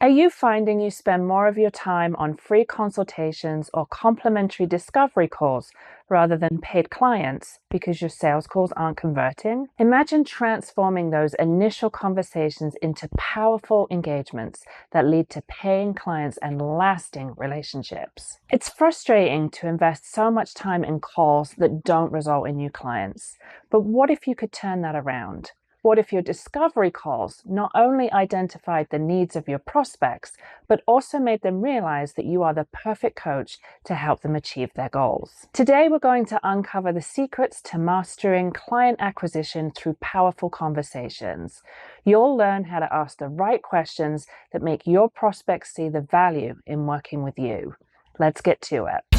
Are you finding you spend more of your time on free consultations or complimentary discovery calls rather than paid clients because your sales calls aren't converting? Imagine transforming those initial conversations into powerful engagements that lead to paying clients and lasting relationships. It's frustrating to invest so much time in calls that don't result in new clients. But what if you could turn that around? What if your discovery calls not only identified the needs of your prospects, but also made them realize that you are the perfect coach to help them achieve their goals? Today, we're going to uncover the secrets to mastering client acquisition through powerful conversations. You'll learn how to ask the right questions that make your prospects see the value in working with you. Let's get to it.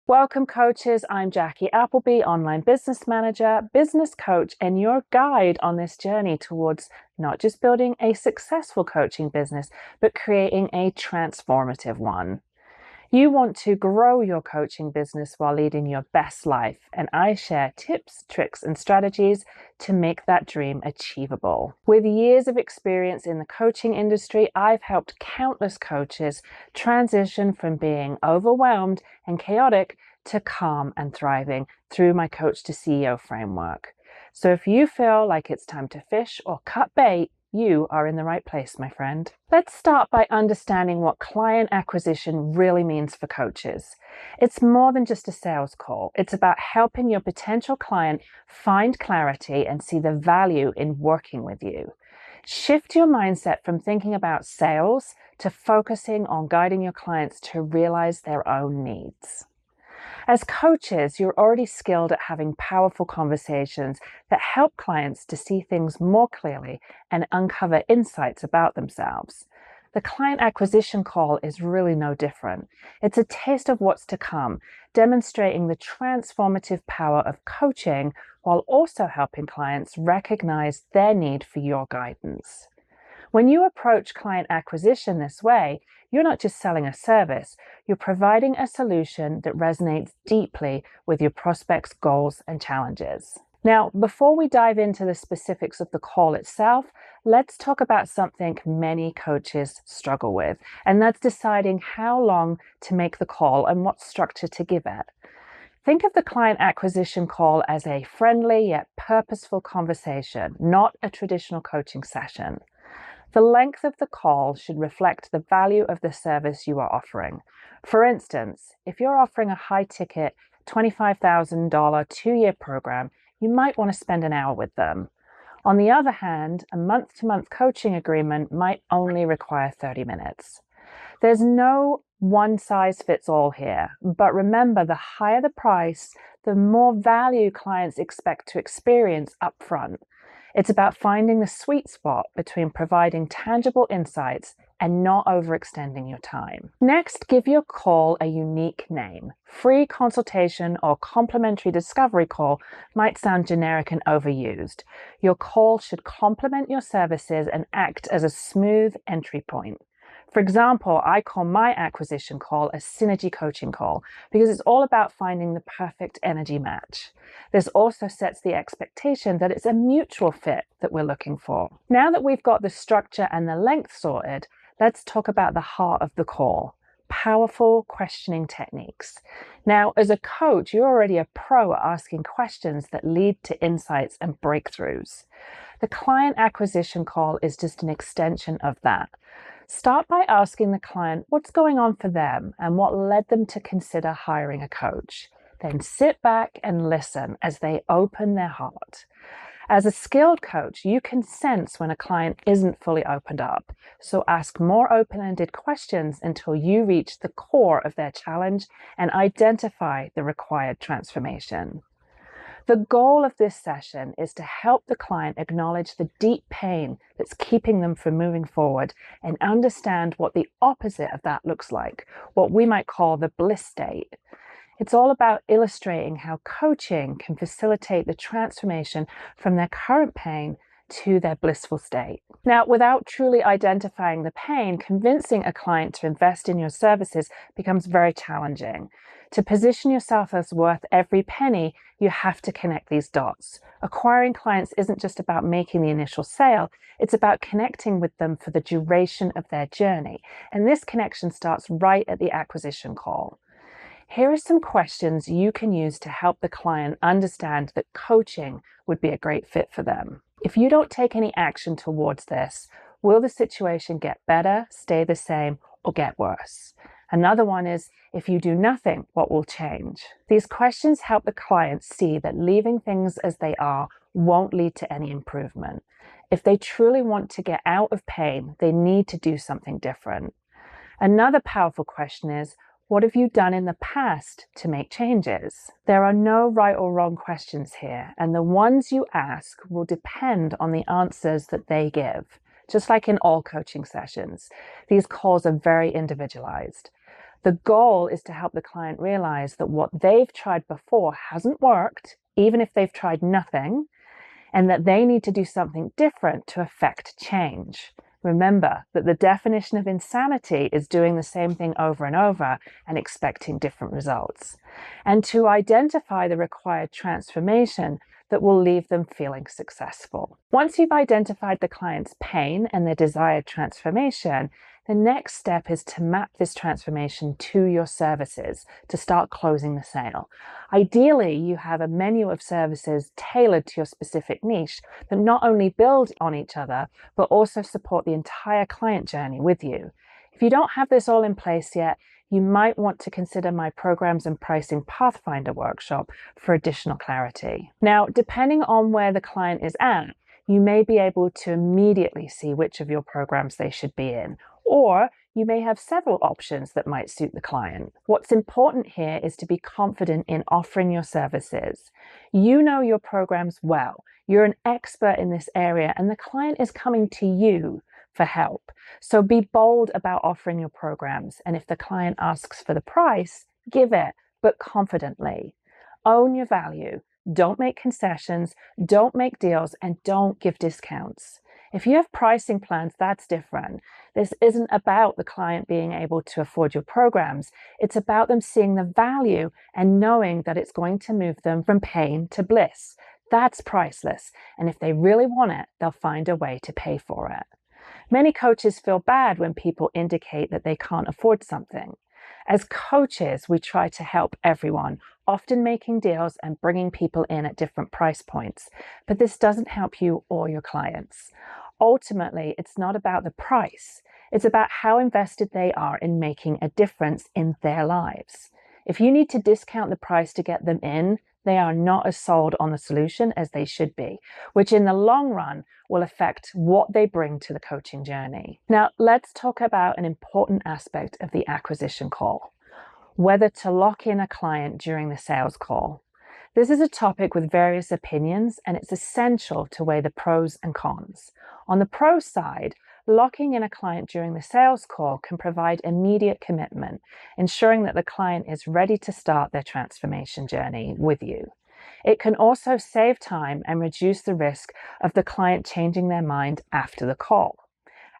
Welcome, coaches. I'm Jackie Appleby, online business manager, business coach, and your guide on this journey towards not just building a successful coaching business, but creating a transformative one. You want to grow your coaching business while leading your best life, and I share tips, tricks, and strategies to make that dream achievable. With years of experience in the coaching industry, I've helped countless coaches transition from being overwhelmed and chaotic to calm and thriving through my Coach to CEO framework. So if you feel like it's time to fish or cut bait, you are in the right place, my friend. Let's start by understanding what client acquisition really means for coaches. It's more than just a sales call. It's about helping your potential client find clarity and see the value in working with you. Shift your mindset from thinking about sales to focusing on guiding your clients to realize their own needs. As coaches, you're already skilled at having powerful conversations that help clients to see things more clearly and uncover insights about themselves. The client acquisition call is really no different. It's a taste of what's to come, demonstrating the transformative power of coaching while also helping clients recognize their need for your guidance. When you approach client acquisition this way, you're not just selling a service, you're providing a solution that resonates deeply with your prospects' goals and challenges. Now, before we dive into the specifics of the call itself, let's talk about something many coaches struggle with, and that's deciding how long to make the call and what structure to give it. Think of the client acquisition call as a friendly yet purposeful conversation, not a traditional coaching session. The length of the call should reflect the value of the service you are offering. For instance, if you're offering a high-ticket $25,000 2-year program, you might want to spend an hour with them. On the other hand, a month-to-month coaching agreement might only require 30 minutes. There's no one-size-fits-all here, but remember, the higher the price, the more value clients expect to experience upfront. It's about finding the sweet spot between providing tangible insights and not overextending your time. Next, give your call a unique name. Free consultation or complimentary discovery call might sound generic and overused. Your call should complement your services and act as a smooth entry point. For example, I call my acquisition call a synergy coaching call because it's all about finding the perfect energy match. This also sets the expectation that it's a mutual fit that we're looking for. Now that we've got the structure and the length sorted, let's talk about the heart of the call. Powerful questioning techniques. Now, as a coach, you're already a pro at asking questions that lead to insights and breakthroughs. The client acquisition call is just an extension of that. Start by asking the client what's going on for them and what led them to consider hiring a coach. Then sit back and listen as they open their heart. As a skilled coach, you can sense when a client isn't fully opened up. So ask more open-ended questions until you reach the core of their challenge and identify the required transformation. The goal of this session is to help the client acknowledge the deep pain that's keeping them from moving forward and understand what the opposite of that looks like, what we might call the bliss state. It's all about illustrating how coaching can facilitate the transformation from their current pain to their blissful state. Now, without truly identifying the pain, convincing a client to invest in your services becomes very challenging. To position yourself as worth every penny, you have to connect these dots. Acquiring clients isn't just about making the initial sale, it's about connecting with them for the duration of their journey. And this connection starts right at the acquisition call. Here are some questions you can use to help the client understand that coaching would be a great fit for them. If you don't take any action towards this, will the situation get better, stay the same, or get worse? Another one is, if you do nothing, what will change? These questions help the client see that leaving things as they are won't lead to any improvement. If they truly want to get out of pain, they need to do something different. Another powerful question is, what have you done in the past to make changes? There are no right or wrong questions here, and the ones you ask will depend on the answers that they give. Just like in all coaching sessions, these calls are very individualized. The goal is to help the client realize that what they've tried before hasn't worked, even if they've tried nothing, and that they need to do something different to affect change. Remember that the definition of insanity is doing the same thing over and over and expecting different results. And to identify the required transformation that will leave them feeling successful. Once you've identified the client's pain and their desired transformation, the next step is to map this transformation to your services to start closing the sale. Ideally, you have a menu of services tailored to your specific niche that not only build on each other, but also support the entire client journey with you. If you don't have this all in place yet, you might want to consider my Programs and Pricing Pathfinder workshop for additional clarity. Now, depending on where the client is at, you may be able to immediately see which of your programs they should be in, or you may have several options that might suit the client. What's important here is to be confident in offering your services. You know your programs well. You're an expert in this area, and the client is coming to you for help. So be bold about offering your programs. And if the client asks for the price, give it, but confidently. Own your value. Don't make concessions, don't make deals, and don't give discounts. If you have pricing plans, that's different. This isn't about the client being able to afford your programs. It's about them seeing the value and knowing that it's going to move them from pain to bliss. That's priceless. And if they really want it, they'll find a way to pay for it. Many coaches feel bad when people indicate that they can't afford something. As coaches, we try to help everyone, often making deals and bringing people in at different price points. But this doesn't help you or your clients. Ultimately, it's not about the price. It's about how invested they are in making a difference in their lives. If you need to discount the price to get them in, they are not as sold on the solution as they should be, which in the long run will affect what they bring to the coaching journey. Now, let's talk about an important aspect of the acquisition call, whether to lock in a client during the sales call. This is a topic with various opinions, and it's essential to weigh the pros and cons. On the pro side, locking in a client during the sales call can provide immediate commitment, ensuring that the client is ready to start their transformation journey with you. It can also save time and reduce the risk of the client changing their mind after the call.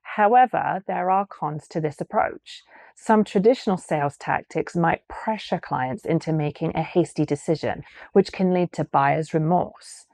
However, there are cons to this approach. Some traditional sales tactics might pressure clients into making a hasty decision, which can lead to buyer's remorse.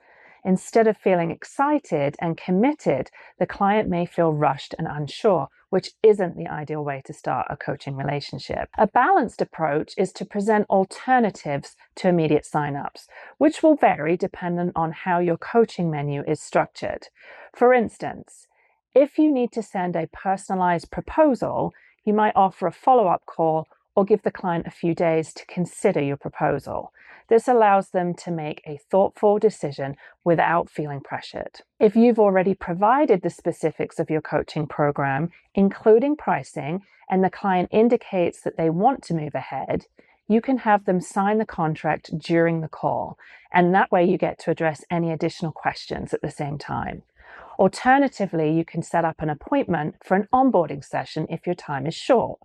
Instead of feeling excited and committed, the client may feel rushed and unsure, which isn't the ideal way to start a coaching relationship. A balanced approach is to present alternatives to immediate signups, which will vary depending on how your coaching menu is structured. For instance, if you need to send a personalized proposal, you might offer a follow-up call or give the client a few days to consider your proposal. This allows them to make a thoughtful decision without feeling pressured. If you've already provided the specifics of your coaching program, including pricing, and the client indicates that they want to move ahead, you can have them sign the contract during the call, and that way you get to address any additional questions at the same time. Alternatively, you can set up an appointment for an onboarding session if your time is short.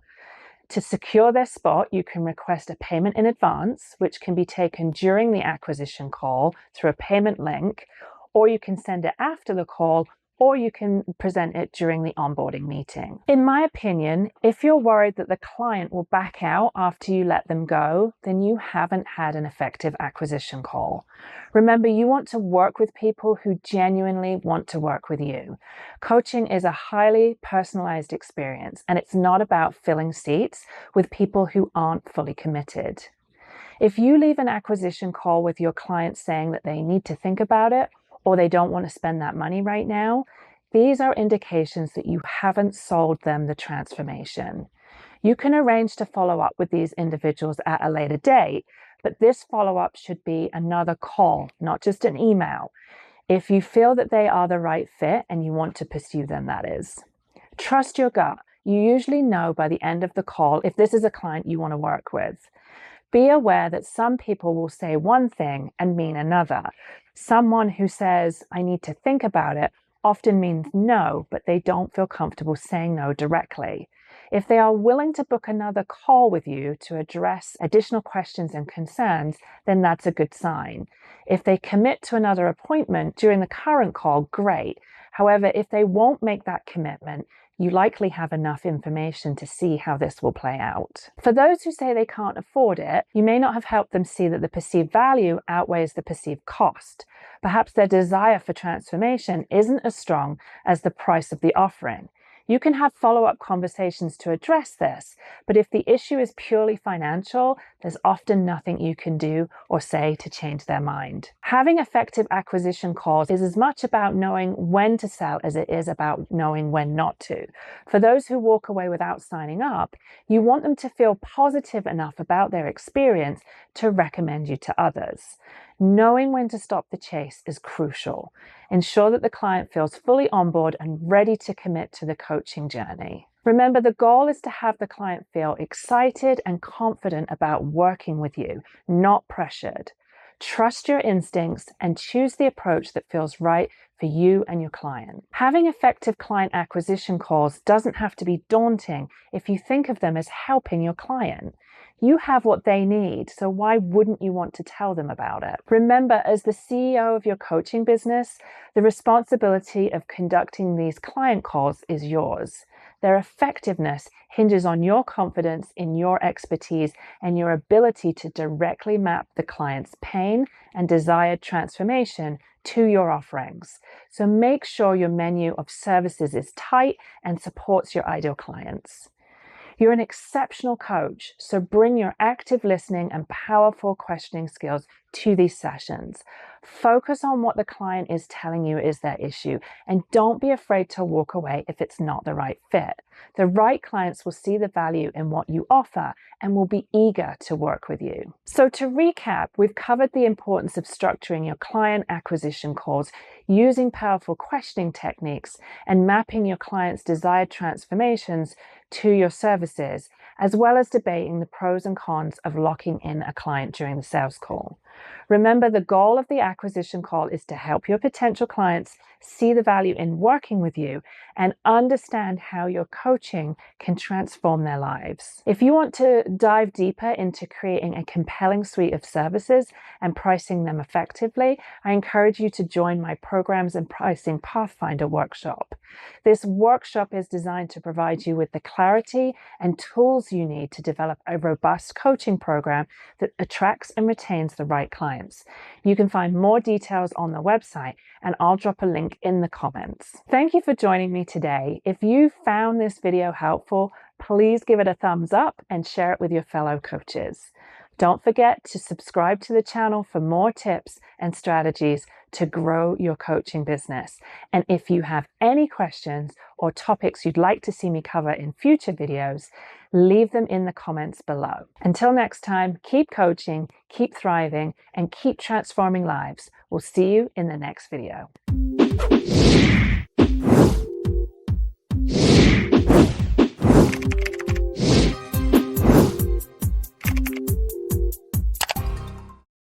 To secure their spot, you can request a payment in advance, which can be taken during the acquisition call through a payment link, or you can send it after the call, or you can present it during the onboarding meeting. In my opinion, if you're worried that the client will back out after you let them go, then you haven't had an effective acquisition call. Remember, you want to work with people who genuinely want to work with you. Coaching is a highly personalized experience, and it's not about filling seats with people who aren't fully committed. If you leave an acquisition call with your client saying that they need to think about it, or they don't want to spend that money right now, these are indications that you haven't sold them the transformation. You can arrange to follow up with these individuals at a later date, but this follow-up should be another call, not just an email, if you feel that they are the right fit and you want to pursue them, that is. Trust your gut. You usually know by the end of the call if this is a client you want to work with. Be aware that some people will say one thing and mean another. Someone who says, I need to think about it, often means no, but they don't feel comfortable saying no directly. If they are willing to book another call with you to address additional questions and concerns, then that's a good sign. If they commit to another appointment during the current call, great. However, if they won't make that commitment, you likely have enough information to see how this will play out. For those who say they can't afford it, you may not have helped them see that the perceived value outweighs the perceived cost. Perhaps their desire for transformation isn't as strong as the price of the offering. You can have follow-up conversations to address this, but if the issue is purely financial, there's often nothing you can do or say to change their mind. Having effective acquisition calls is as much about knowing when to sell as it is about knowing when not to. For those who walk away without signing up, you want them to feel positive enough about their experience to recommend you to others. Knowing when to stop the chase is crucial. Ensure that the client feels fully on board and ready to commit to the coaching journey. Remember, the goal is to have the client feel excited and confident about working with you, not pressured. Trust your instincts and choose the approach that feels right for you and your client. Having effective client acquisition calls doesn't have to be daunting if you think of them as helping your client. You have what they need, so why wouldn't you want to tell them about it? Remember, as the CEO of your coaching business, the responsibility of conducting these client calls is yours. Their effectiveness hinges on your confidence in your expertise and your ability to directly map the client's pain and desired transformation to your offerings. So make sure your menu of services is tight and supports your ideal clients. You're an exceptional coach, so bring your active listening and powerful questioning skills to these sessions. Focus on what the client is telling you is their issue, and don't be afraid to walk away if it's not the right fit. The right clients will see the value in what you offer and will be eager to work with you. So to recap, we've covered the importance of structuring your client acquisition calls, using powerful questioning techniques, and mapping your client's desired transformations to your services, as well as debating the pros and cons of locking in a client during the sales call. Remember, the goal of the acquisition call is to help your potential clients see the value in working with you and understand how your coaching can transform their lives. If you want to dive deeper into creating a compelling suite of services and pricing them effectively, I encourage you to join my Programs and Pricing Pathfinder workshop. This workshop is designed to provide you with the clarity and tools you need to develop a robust coaching program that attracts and retains the right clients. You can find more details on the website, and I'll drop a link in the comments. Thank you for joining me today. If you found this video helpful, please give it a thumbs up and share it with your fellow coaches. Don't forget to subscribe to the channel for more tips and strategies to grow your coaching business. And if you have any questions or topics you'd like to see me cover in future videos, leave them in the comments below. Until next time, keep coaching, keep thriving, and keep transforming lives. We'll see you in the next video.